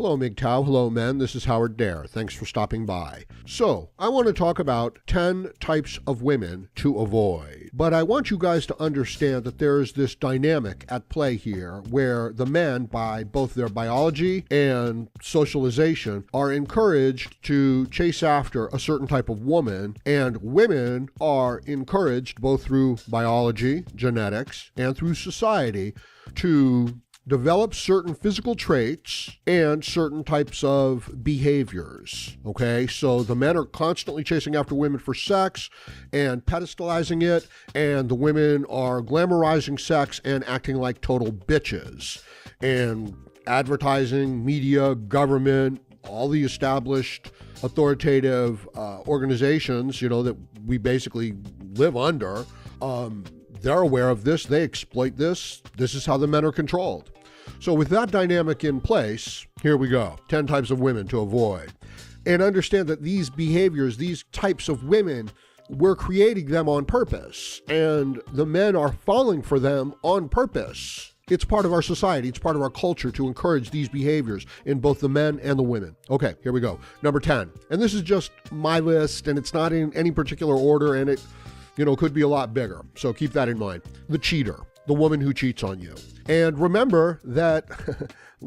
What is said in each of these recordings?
Hello, MGTOW. Hello, men. This is Howard Dare. Thanks for stopping by. So, I want to talk about 10 types of women to avoid. But I want you guys to understand that there is this dynamic at play here where the men, by both their biology and socialization, are encouraged to chase after a certain type of woman, and women are encouraged both through biology, genetics, and through society to develop certain physical traits and certain types of behaviors, okay? So the men are constantly chasing after women for sex and pedestalizing it, and the women are glamorizing sex and acting like total bitches. And advertising, media, government, all the established authoritative organizations, that we basically live under, they're aware of this, they exploit this. This is how the men are controlled. So with that dynamic in place, here we go, 10 types of women to avoid. And understand that these behaviors, these types of women, we're creating them on purpose, and the men are falling for them on purpose. It's part of our society, it's part of our culture to encourage these behaviors in both the men and the women. Okay, here we go. Number 10. And this is just my list, and it's not in any particular order, and it could be a lot bigger. So keep that in mind. The cheater, the woman who cheats on you. And remember that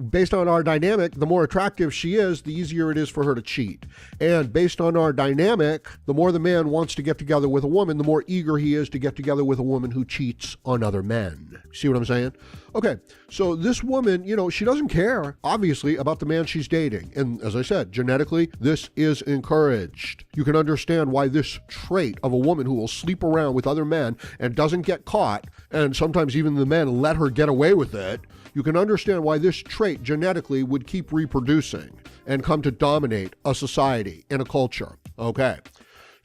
based on our dynamic, the more attractive she is, the easier it is for her to cheat. And based on our dynamic, the more the man wants to get together with a woman, the more eager he is to get together with a woman who cheats on other men. See what I'm saying? Okay, so this woman, she doesn't care, obviously, about the man she's dating. And as I said, genetically, this is encouraged. You can understand why this trait of a woman who will sleep around with other men and doesn't get caught, and sometimes even the men let her get away with it, you can understand why this trait genetically would keep reproducing and come to dominate a society and a culture. Okay.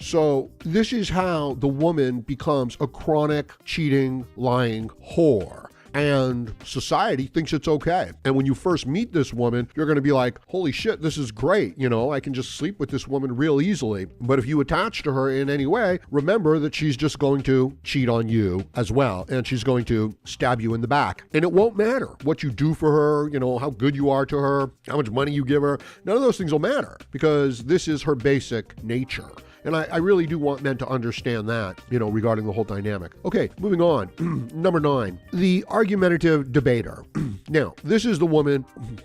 So this is how the woman becomes a chronic, cheating, lying whore. And society thinks it's okay. And when you first meet this woman, you're going to be like, holy shit, this is great. I can just sleep with this woman real easily. But if you attach to her in any way, remember that she's just going to cheat on you as well. And she's going to stab you in the back. And it won't matter what you do for her, how good you are to her, how much money you give her. None of those things will matter because this is her basic nature. And I really do want men to understand that, regarding the whole dynamic. Okay, moving on. Number 9, the argumentative debater. Now, this is the woman,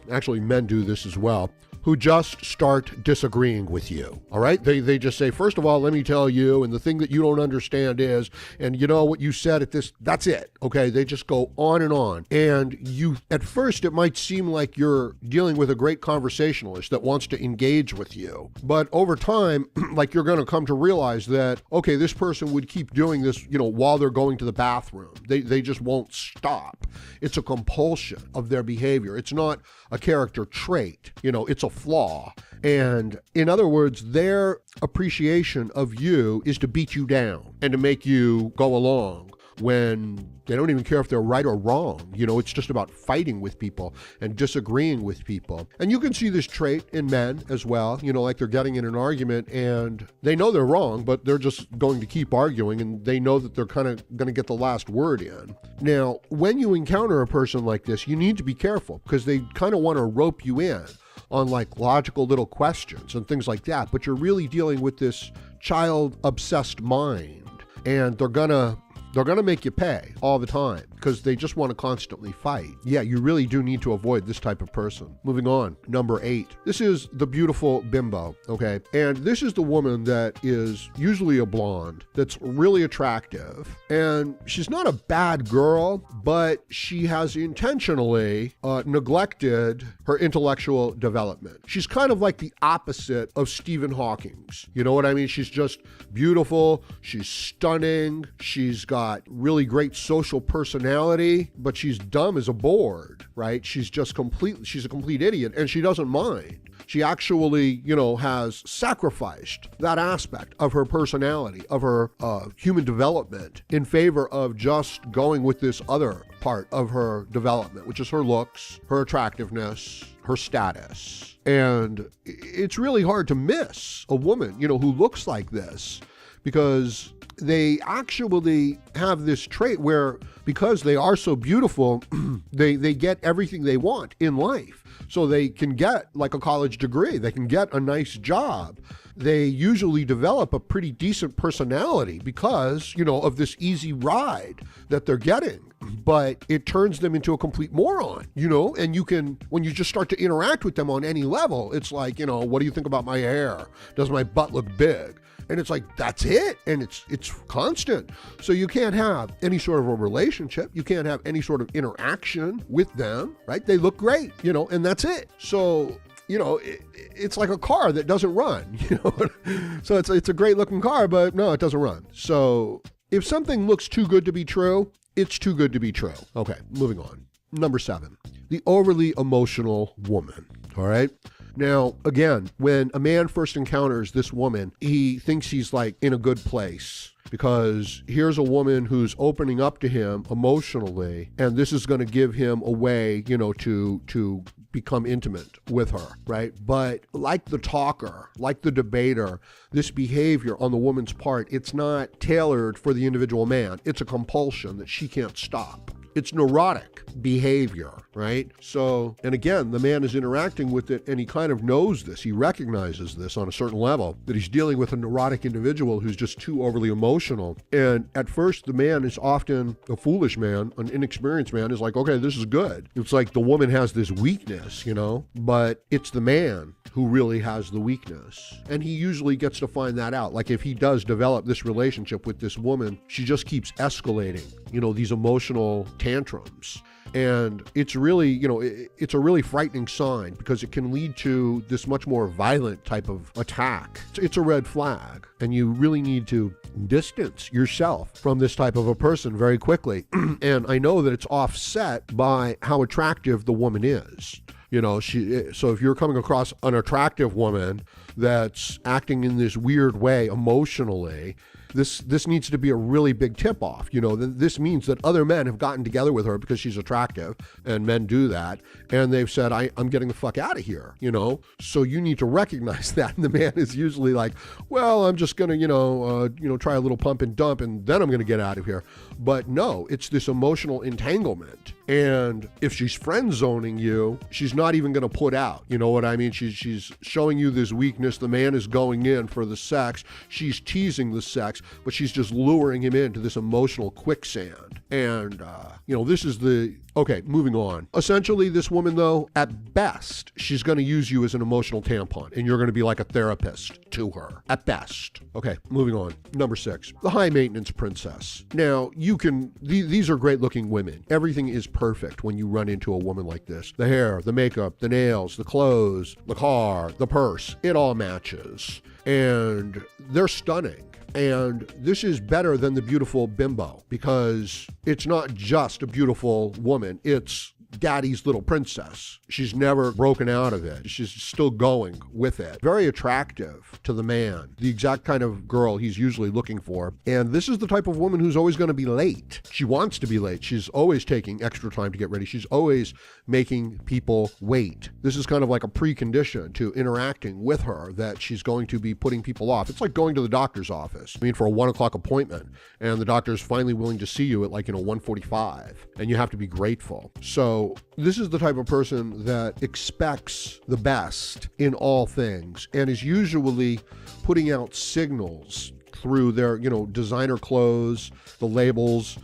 actually men do this as well, who just start disagreeing with you, all right? They just say, first of all, let me tell you, and the thing that you don't understand is, and what you said at this, that's it, okay? They just go on and on. And at first, it might seem like you're dealing with a great conversationalist that wants to engage with you. But over time, like you're gonna come to realize that, okay, this person would keep doing this, while they're going to the bathroom. They just won't stop. It's a compulsion of their behavior. It's not a character trait, it's a flaw. And in other words, their appreciation of you is to beat you down and to make you go along when they don't even care if they're right or wrong. It's just about fighting with people and disagreeing with people. And you can see this trait in men as well, like they're getting in an argument and they know they're wrong, but they're just going to keep arguing and they know that they're kind of going to get the last word in. Now, when you encounter a person like this, you need to be careful because they kind of want to rope you in on like logical little questions and things like that. But you're really dealing with this child-obsessed mind, and they're gonna make you pay all the time because they just want to constantly fight. Yeah, you really do need to avoid this type of person. Moving on, number 8. This is the beautiful bimbo, okay? And this is the woman that is usually a blonde that's really attractive. And she's not a bad girl, but she has intentionally neglected her intellectual development. She's kind of like the opposite of Stephen Hawking's. You know what I mean? She's just beautiful, she's stunning, she's got really great social personality, but she's dumb as a board, right? She's a complete idiot, and she doesn't mind. She actually, has sacrificed that aspect of her personality, of her human development in favor of just going with this other part of her development, which is her looks, her attractiveness, her status. And it's really hard to miss a woman, who looks like this, because they actually have this trait where, because they are so beautiful, they get everything they want in life. So they can get like a college degree, they can get a nice job. They usually develop a pretty decent personality because, of this easy ride that they're getting. But it turns them into a complete moron, and when you just start to interact with them on any level, it's like, what do you think about my hair? Does my butt look big? And it's like, that's it. And it's constant. So you can't have any sort of a relationship. You can't have any sort of interaction with them, right? They look great, and that's it. So, it's like a car that doesn't run, So it's a great looking car, but no, it doesn't run. So if something looks too good to be true, it's too good to be true. Okay, moving on. Number 7, the overly emotional woman. All right. Now, again, when a man first encounters this woman, he thinks he's like in a good place because here's a woman who's opening up to him emotionally, and this is going to give him a way, to become intimate with her, right? But like the talker, like the debater, this behavior on the woman's part, it's not tailored for the individual man. It's a compulsion that she can't stop. It's neurotic behavior, right? So, and again, the man is interacting with it and he kind of knows this. He recognizes this on a certain level, that he's dealing with a neurotic individual who's just too overly emotional. And at first, the man is often a foolish man, an inexperienced man is like, okay, this is good. It's like the woman has this weakness, but it's the man who really has the weakness. And he usually gets to find that out. Like if he does develop this relationship with this woman, she just keeps escalating, these emotional tantrums. And it's really, it's a really frightening sign because it can lead to this much more violent type of attack. It's a red flag. And you really need to distance yourself from this type of a person very quickly. And I know that it's offset by how attractive the woman is. So if you're coming across an attractive woman that's acting in this weird way emotionally, this needs to be a really big tip-off. This means that other men have gotten together with her because she's attractive, and men do that, and they've said, I'm getting the fuck out of here, So you need to recognize that, and the man is usually like, well, I'm just gonna, try a little pump and dump, and then I'm gonna get out of here. But no, it's this emotional entanglement. And if she's friend zoning you, she's not even going to put out. You know what I mean? She's showing you this weakness. The man is going in for the sex. She's teasing the sex, but she's just luring him into this emotional quicksand. And, this is okay, moving on. Essentially, this woman, though, at best, she's going to use you as an emotional tampon, and you're going to be like a therapist to her, at best. Okay, moving on. Number 6, the high maintenance princess. Now, these are great looking women. Everything is perfect when you run into a woman like this. The hair, the makeup, the nails, the clothes, the car, the purse, it all matches. And they're stunning. And this is better than the beautiful bimbo because it's not just a beautiful woman, it's daddy's little princess. She's never broken out of it. She's still going with it. Very attractive to the man, the exact kind of girl he's usually looking for. And this is the type of woman who's always going to be late. She wants to be late. She's always taking extra time to get ready. She's always making people wait. This is kind of like a precondition to interacting with her, that she's going to be putting people off. It's like going to the doctor's office. For a 1 o'clock appointment, and the doctor's finally willing to see you at 1:45, and you have to be grateful. So this is the type of person that expects the best in all things and is usually putting out signals through their, designer clothes, the labels,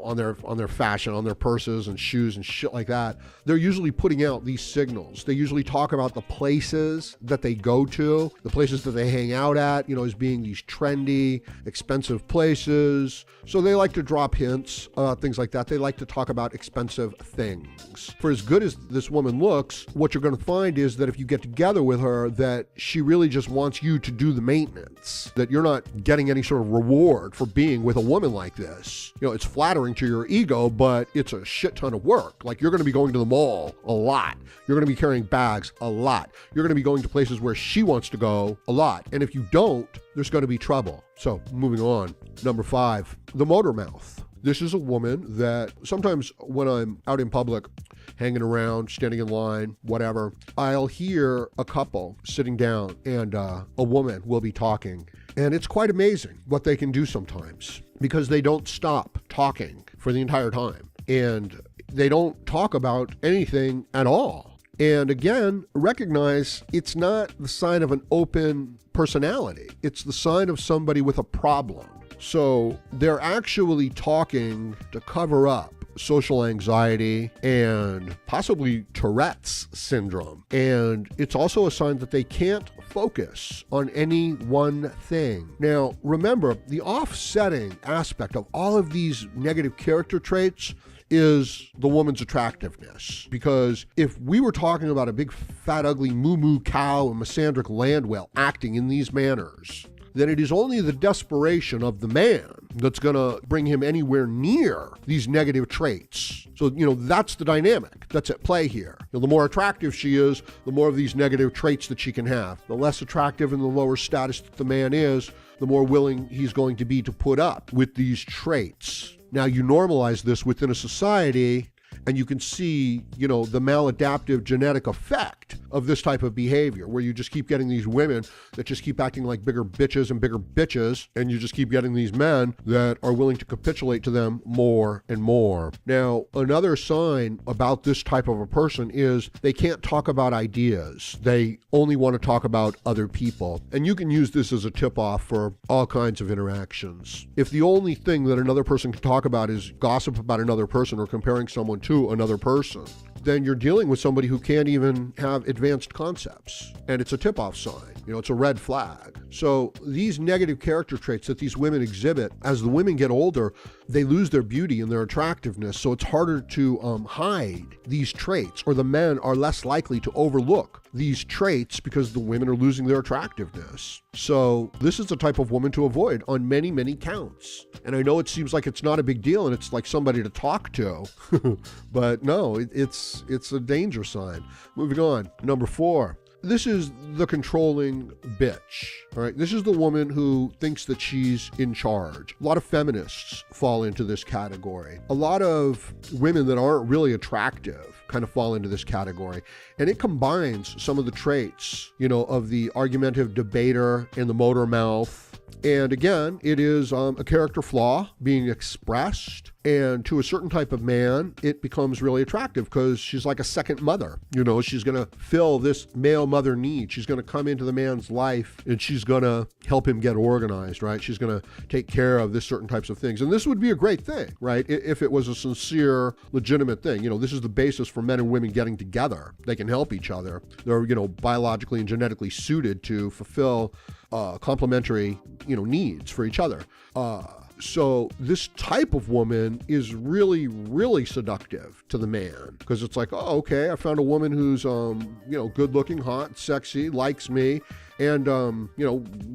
on their fashion, on their purses and shoes and shit like that. They're usually putting out these signals. They usually talk about the places that they go to, the places that they hang out at, as being these trendy, expensive places. So they like to drop hints, things like that. They like to talk about expensive things. For as good as this woman looks, what you're going to find is that if you get together with her, that she really just wants you to do the maintenance, that you're not getting any sort of reward for being with a woman like this. It's flattering to your ego, but it's a shit ton of work. Like, you're going to be going to the mall a lot. You're going to be carrying bags a lot. You're going to be going to places where she wants to go a lot. And if you don't, there's going to be trouble. So moving on. Number 5, the motor mouth. This is a woman that sometimes when I'm out in public, hanging around, standing in line, whatever, I'll hear a couple sitting down and a woman will be talking. And it's quite amazing what they can do sometimes because they don't stop talking for the entire time. And they don't talk about anything at all. And again, recognize it's not the sign of an open personality. It's the sign of somebody with a problem. So they're actually talking to cover up social anxiety and possibly Tourette's syndrome. And it's also a sign that they can't focus on any one thing. Now, remember, the offsetting aspect of all of these negative character traits is the woman's attractiveness. Because if we were talking about a big, fat, ugly moo-moo cow and misandric land whale acting in these manners, then it is only the desperation of the man that's going to bring him anywhere near these negative traits. So, that's the dynamic that's at play here. The more attractive she is, the more of these negative traits that she can have. The less attractive and the lower status that the man is, the more willing he's going to be to put up with these traits. Now, you normalize this within a society, and you can see, the maladaptive genetic effect of this type of behavior, where you just keep getting these women that just keep acting like bigger bitches, and you just keep getting these men that are willing to capitulate to them more and more. Now, another sign about this type of a person is they can't talk about ideas. They only want to talk about other people. And you can use this as a tip-off for all kinds of interactions. If the only thing that another person can talk about is gossip about another person or comparing someone to another person, then you're dealing with somebody who can't even have advanced concepts. And it's a tip-off sign. It's a red flag. So these negative character traits that these women exhibit, as the women get older, they lose their beauty and their attractiveness. So it's harder to hide these traits, or the men are less likely to overlook these traits because the women are losing their attractiveness. So this is the type of woman to avoid on many, many counts. And I know it seems like it's not a big deal and it's like somebody to talk to, but no, it's a danger sign. Moving on, number 4. This is the controlling bitch, all right? This is the woman who thinks that she's in charge. A lot of feminists fall into this category. A lot of women that aren't really attractive kind of fall into this category. And it combines some of the traits, of the argumentative debater and the motor mouth. And again, it is a character flaw being expressed. And to a certain type of man, it becomes really attractive because she's like a second mother. She's going to fill this male mother need. She's going to come into the man's life and she's going to help him get organized, right? She's going to take care of this certain types of things. And this would be a great thing, right? If it was a sincere, legitimate thing. This is the basis for men and women getting together. They can help each other. They're, biologically and genetically suited to fulfill complementary, needs for each other. So this type of woman is really, really seductive to the man because it's like, oh, okay, I found a woman who's, good looking, hot, sexy, likes me, and,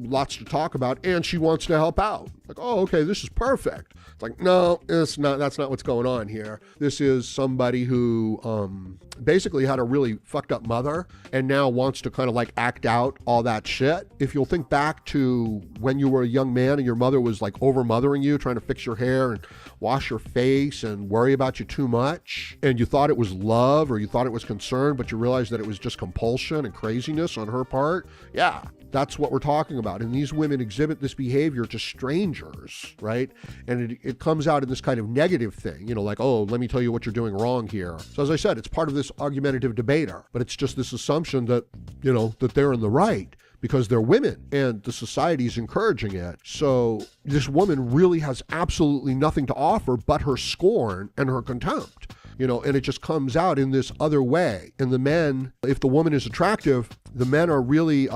lots to talk about, and she wants to help out. Like, oh, okay, this is perfect. It's like, no, it's not. That's not what's going on here. This is somebody who basically had a really fucked up mother and now wants to kind of like act out all that shit. If you'll think back to when you were a young man and your mother was like over mothering you, trying to fix your hair and wash your face and worry about you too much, and you thought it was love or you thought it was concern, but you realized that it was just compulsion and craziness on her part. Yeah, that's what we're talking about. And these women exhibit this behavior to strangers, right? And it comes out in this kind of negative thing, like, oh, let me tell you what you're doing wrong here. So as I said, it's part of this argumentative debater, but it's just this assumption that, that they're in the right because they're women and the society is encouraging it. So this woman really has absolutely nothing to offer but her scorn and her contempt. And it just comes out in this other way. And the men, if the woman is attractive, the men are really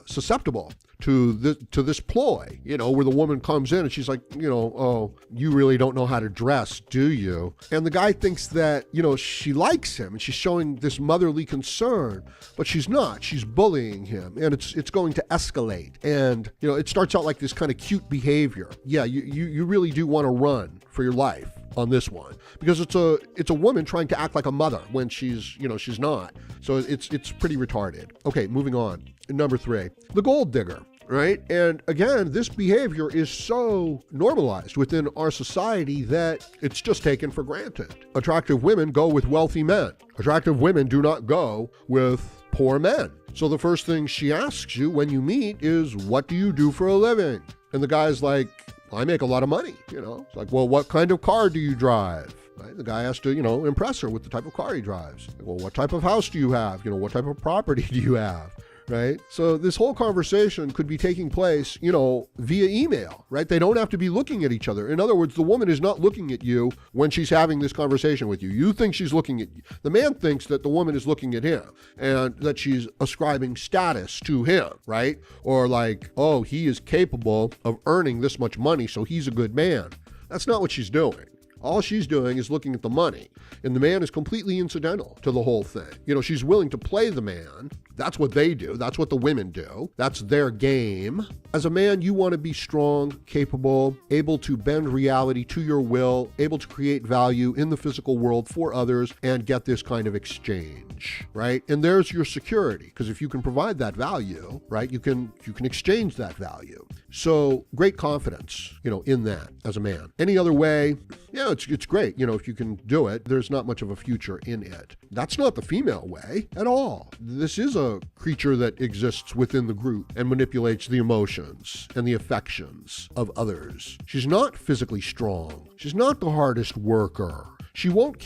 susceptible to this ploy, where the woman comes in and she's like, oh, you really don't know how to dress, do you? And the guy thinks that, she likes him and she's showing this motherly concern, but she's not. She's bullying him and it's going to escalate. And, it starts out like this kind of cute behavior. Yeah, you really do want to run for your life on this one because it's a woman trying to act like a mother when she's not. So it's pretty retarded. Okay, moving on. Number 3, the gold digger. Right? And again, this behavior is so normalized within our society that it's just taken for granted. Attractive women go with wealthy men. Attractive women do not go with poor men. So the first thing she asks you when you meet is, what do you do for a living? And the guy's like, I make a lot of money. It's like, well, what kind of car do you drive? Right? The guy has to, impress her with the type of car he drives. Like, well, what type of house do you have? What type of property do you have? Right? So this whole conversation could be taking place, via email, right? They don't have to be looking at each other. In other words, the woman is not looking at you when she's having this conversation with you. You think she's looking at you. The man thinks that the woman is looking at him and that she's ascribing status to him, right? Or like, oh, he is capable of earning this much money, so he's a good man. That's not what she's doing. All she's doing is looking at the money, and the man is completely incidental to the whole thing. She's willing to play the man. That's what they do. That's what the women do. That's their game. As a man, you want to be strong, capable, able to bend reality to your will, able to create value in the physical world for others and get this kind of exchange, right? And there's your security, because if you can provide that value, right, you can exchange that value. So great confidence, in that as a man. Any other way, yeah, it's great. If you can do it, there's not much of a future in it. That's not the female way at all. This is a creature that exists within the group and manipulates the emotions and the affections of others. She's not physically strong. She's not the hardest worker. She won't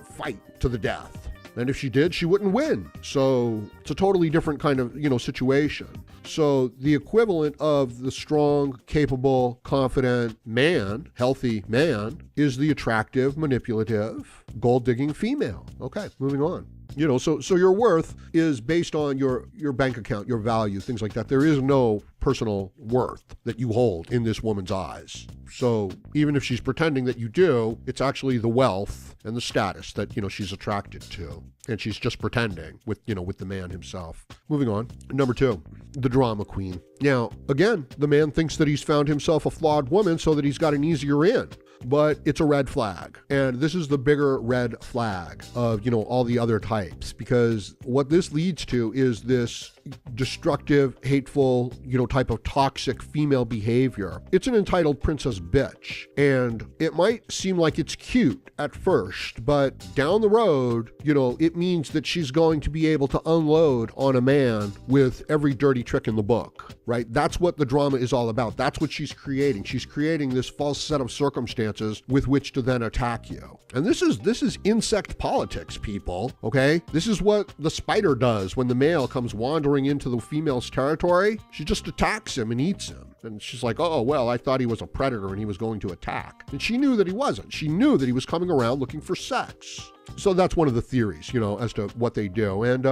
fight to the death. And if she did, she wouldn't win. So it's a totally different kind of, situation. So the equivalent of the strong, capable, confident man, healthy man, is the attractive, manipulative, gold-digging female. Okay, moving on. So your worth is based on your bank account, your value, things like that. There is no personal worth that you hold in this woman's eyes. So even if she's pretending that you do, it's actually the wealth and the status that, she's attracted to. And she's just pretending with the man himself. Moving on. Number 2, the drama queen. Now, again, the man thinks that he's found himself a flawed woman so that he's got an easier in. But it's a red flag. And this is the bigger red flag of, all the other types, because what this leads to is this destructive, hateful, type of toxic female behavior. It's an entitled princess bitch. And it might seem like it's cute at first, but down the road, it means that she's going to be able to unload on a man with every dirty trick in the book, right? That's what the drama is all about. That's what she's creating. She's creating this false set of circumstances with which to then attack you. And this is insect politics, people, okay? This is what the spider does when the male comes wandering into the female's territory. She just attacks him and eats him. And she's like, oh, well, I thought he was a predator and he was going to attack. And she knew that he wasn't. She knew that he was coming around looking for sex. So that's one of the theories, as to what they do. And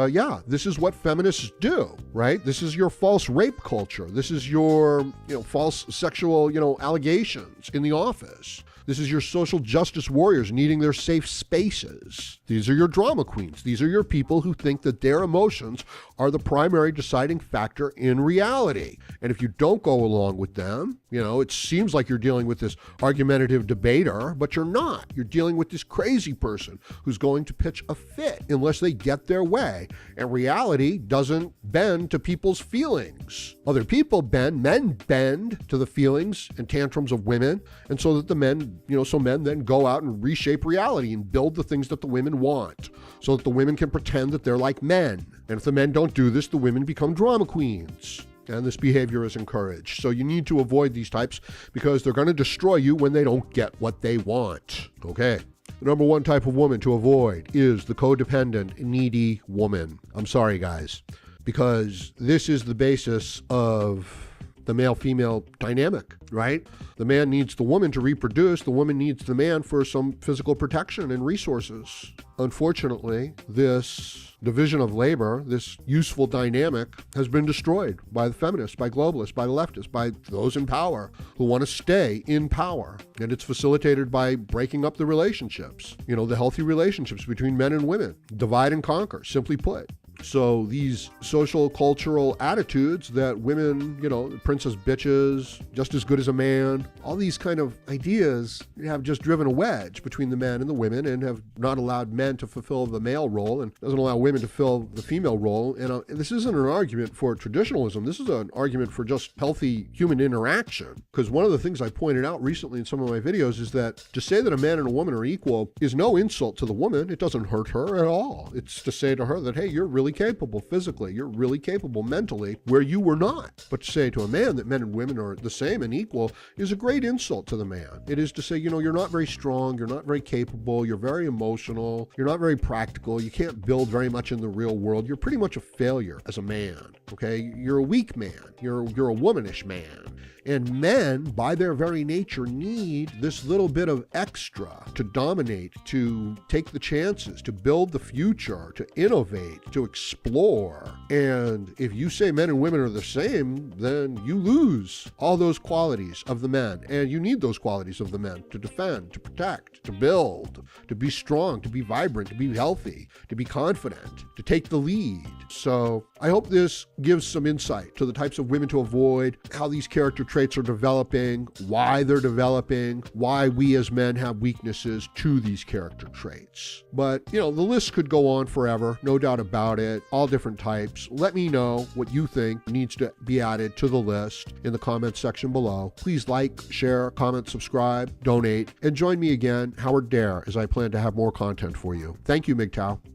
this is what feminists do, right? This is your false rape culture. This is your, false sexual, allegations in the office. This is your social justice warriors needing their safe spaces. These are your drama queens. These are your people who think that their emotions are the primary deciding factor in reality. And if you don't go along with them, it seems like you're dealing with this argumentative debater, but you're not. You're dealing with this crazy person who's going to pitch a fit unless they get their way. And reality doesn't bend to people's feelings. Other people bend, men bend to the feelings and tantrums of women. And so that the men, men then go out and reshape reality and build the things that the women want so that the women can pretend that they're like men. And if the men don't do this, the women become drama queens. And this behavior is encouraged. So you need to avoid these types because they're going to destroy you when they don't get what they want. Okay. The number 1 type of woman to avoid is the codependent, needy woman. I'm sorry, guys, because this is the basis of the male-female dynamic, right? The man needs the woman to reproduce. The woman needs the man for some physical protection and resources. Unfortunately, this division of labor, this useful dynamic, has been destroyed by the feminists, by globalists, by the leftists, by those in power who want to stay in power. And it's facilitated by breaking up the relationships, the healthy relationships between men and women. Divide and conquer, simply put. So these social, cultural attitudes that women, princess bitches, just as good as a man, all these kind of ideas have just driven a wedge between the men and the women and have not allowed men to fulfill the male role and doesn't allow women to fill the female role. And this isn't an argument for traditionalism. This is an argument for just healthy human interaction. Because one of the things I pointed out recently in some of my videos is that to say that a man and a woman are equal is no insult to the woman. It doesn't hurt her at all. It's to say to her that, hey, you're really really capable physically, you're really capable mentally, where you were not. But to say to a man that men and women are the same and equal is a great insult to the man. It is to say, you're not very strong, you're not very capable, you're very emotional, you're not very practical, you can't build very much in the real world, you're pretty much a failure as a man, okay? You're a weak man, you're a womanish man. And men, by their very nature, need this little bit of extra to dominate, to take the chances, to build the future, to innovate, to explore. And if you say men and women are the same, then you lose all those qualities of the men. And you need those qualities of the men to defend, to protect, to build, to be strong, to be vibrant, to be healthy, to be confident, to take the lead. So I hope this gives some insight to the types of women to avoid, how these character traits are developing, why they're developing, why we as men have weaknesses to these character traits. But, the list could go on forever, no doubt about it, all different types. Let me know what you think needs to be added to the list in the comments section below. Please like, share, comment, subscribe, donate, and join me again, Howard Dare, as I plan to have more content for you. Thank you, MGTOW.